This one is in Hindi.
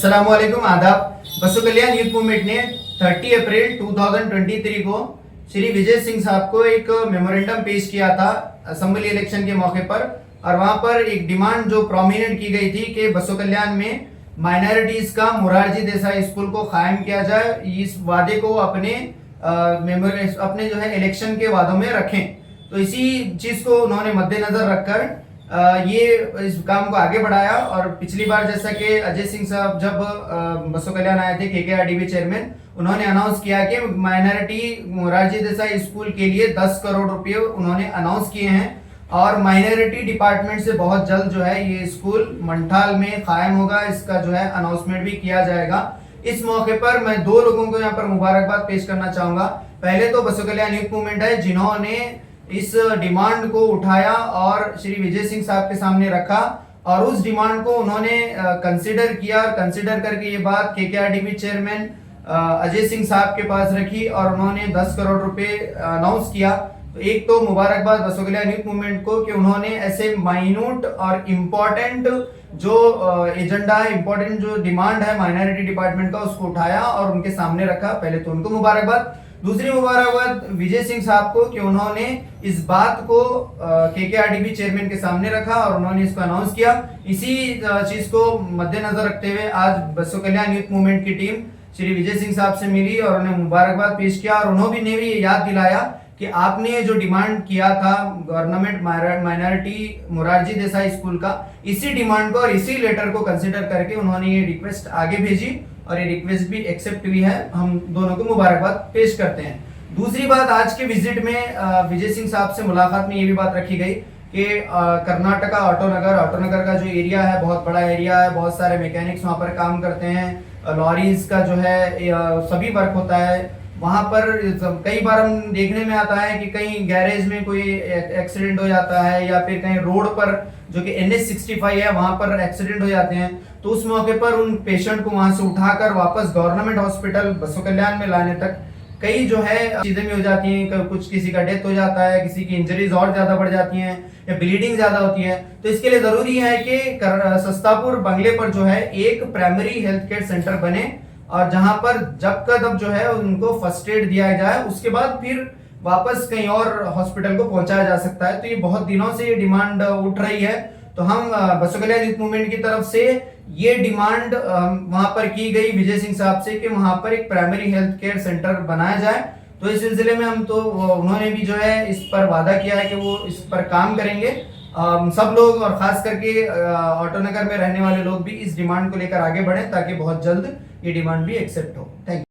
अस्सलामुअलैकुम आदाब। बसु कल्याण यूथ मूवमेंट ने 30 अप्रैल 2023 को श्री विजय सिंह साहब को एक मेमोरेंडम पेश किया था असेंबली इलेक्शन के मौके पर, और वहां पर एक डिमांड जो प्रोमिनेंट की गई थी कि बसु कल्याण में माइनॉरिटीज का मोरारजी देसाई स्कूल को कायम किया जाए। इस वादे को अपने जो है इलेक्शन के वादों में रखें। तो इसी चीज को उन्होंने मद्देनजर रखकर ये इस काम को आगे बढ़ाया। और पिछली बार जैसा कि अजय सिंह साहब जब बसु कल्याण आए थे KKRDB चेयरमैन, उन्होंने अनाउंस किया कि माइनॉरिटी मोरारजी देसाई स्कूल के लिए 10 करोड़ रुपए उन्होंने अनाउंस किए हैं, और माइनॉरिटी डिपार्टमेंट से बहुत जल्द जो है ये स्कूल मंठाल में कायम होगा। इसका जो है अनाउंसमेंट भी किया जाएगा। इस मौके पर मैं दो लोगों को यहाँ पर मुबारकबाद पेश करना चाहूंगा। पहले तो बसु कल्याण यूथ मूवमेंट है जिन्होंने इस डिमांड को उठाया और श्री विजय सिंह साहब के सामने रखा, और उस डिमांड को उन्होंने कंसिडर किया। कंसिडर करके ये बात KKRDB चेयरमैन अजय सिंह साहब के पास रखी और उन्होंने 10 करोड़ रुपए अनाउंस किया। तो एक तो मुबारकबाद बसु कल्याण यूथ मूवमेंट को कि उन्होंने ऐसे माइन्यूट और इम्पोर्टेंट जो एजेंडा है, इम्पोर्टेंट जो डिमांड है माइनॉरिटी डिपार्टमेंट का, उसको उठाया और उनके सामने रखा। पहले तो उनको मुबारकबाद। दूसरी मुबारकबाद विजय सिंह साहब को कि उन्होंने इस बात को KKRDB चेयरमैन के सामने रखा और उन्होंने इसको अनाउंस किया। इसी चीज को मद्देनजर रखते हुए आज बसु कल्याण यूथ मूवमेंट की टीम श्री विजय सिंह साहब से मिली और उन्हें मुबारकबाद पेश किया, और उन्होंने भी याद दिलाया कि आपने जो डिमांड किया था government minority Morarji Desai school का, इसी डिमांड को और इसी लेटर को कंसिडर करके उन्होंने ये रिक्वेस्ट आगे भेजी और ये रिक्वेस्ट भी एक्सेप्ट हुई है। हम दोनों को मुबारकबाद पेश करते हैं। दूसरी बात, आज के विजिट में विजय सिंह साहब से मुलाकात में ये भी बात रखी गई कि कर्नाटका ऑटोनगर का जो एरिया है बहुत बड़ा एरिया है, बहुत सारे मैकेनिक्स वहाँ पर काम करते हैं, लॉरीज का जो है सभी वर्क होता है वहाँ पर। कई बार हम देखने में आता है कि कहीं गैरेज में कोई एक्सीडेंट हो जाता है, या फिर कहीं रोड पर जो कि NH65 है वहाँ पर एक्सीडेंट हो जाते हैं। तो उस मौके पर उन पेशेंट को वहाँ से उठाकर वापस गवर्नमेंट हॉस्पिटल बसु कल्याण में लाने तक कई जो है चीजें भी हो जाती हैं। कुछ किसी का डेथ हो जाता है, किसी की इंजरीज और ज्यादा बढ़ जाती हैं, या ब्लीडिंग ज्यादा होती है। तो इसके लिए जरूरी है कि सस्तापुर बंगले पर जो है एक प्राइमरी हेल्थ केयर सेंटर बने, और जहां पर जब का तब जो है उनको फर्स्ट एड दिया जाए, उसके बाद फिर वापस कहीं और हॉस्पिटल को पहुंचाया जा सकता है। तो ये बहुत दिनों से ये डिमांड उठ रही है। तो हम बसु कल्याण यूथ मूवमेंट की तरफ से ये डिमांड वहां पर की गई विजय सिंह साहब से कि वहां पर एक प्राइमरी हेल्थ केयर सेंटर बनाया जाए। तो इस सिलसिले में हम तो उन्होंने भी जो है इस पर वादा किया है कि वो इस पर काम करेंगे। सब लोग और खास करके ऑटोनगर में रहने वाले लोग भी इस डिमांड को लेकर आगे बढ़े ताकि बहुत जल्द ये डिमांड भी एक्सेप्ट हो। Thank you.